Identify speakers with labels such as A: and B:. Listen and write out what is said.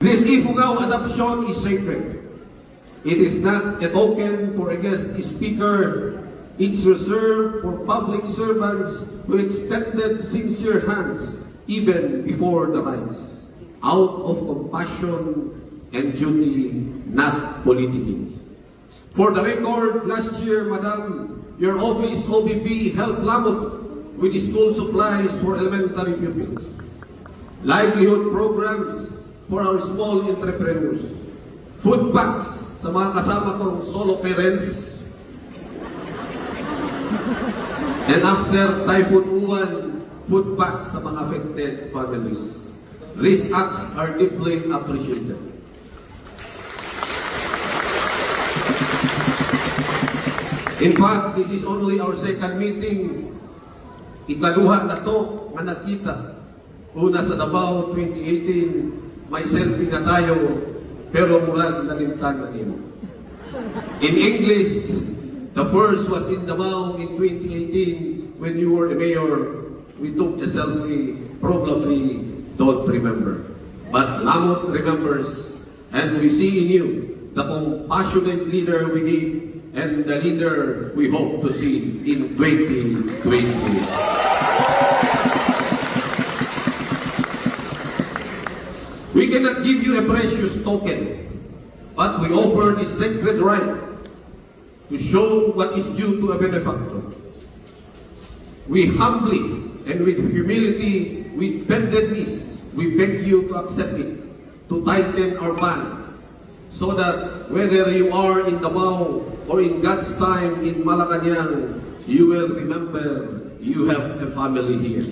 A: This Ifugao adoption is sacred. It is not a token for a guest speaker. It's reserved for public servants who extended sincere hands even before the rites, out of compassion and duty, not politicking. For the record, last year, Madam, your office OBP helped Lamot with school supplies for elementary pupils, livelihood programs for our small entrepreneurs, food packs sa mga kasama kong solo parents, and after Typhoon Uwan, food packs sa mga affected families. These acts are deeply appreciated. In fact, this is only our second meeting. Ikaduha na to nga nakita. Una sa Davao 2018, may selfie na tayo, pero murag nalimtan na nimo. In English, the first was in Davao in 2018 when you were a mayor. We took a selfie, probably don't remember. But Lamot remembers, and we see in you the compassionate leader we need and the leader we hope to see in 2020. We cannot give you a precious token, but we offer this sacred right to show what is due to a benefactor. We humbly and with humility, with bended knees, we beg you to accept it, to tighten our band, so that whether you are in Davao or in God's time in Malacanang, you will remember you have a family here.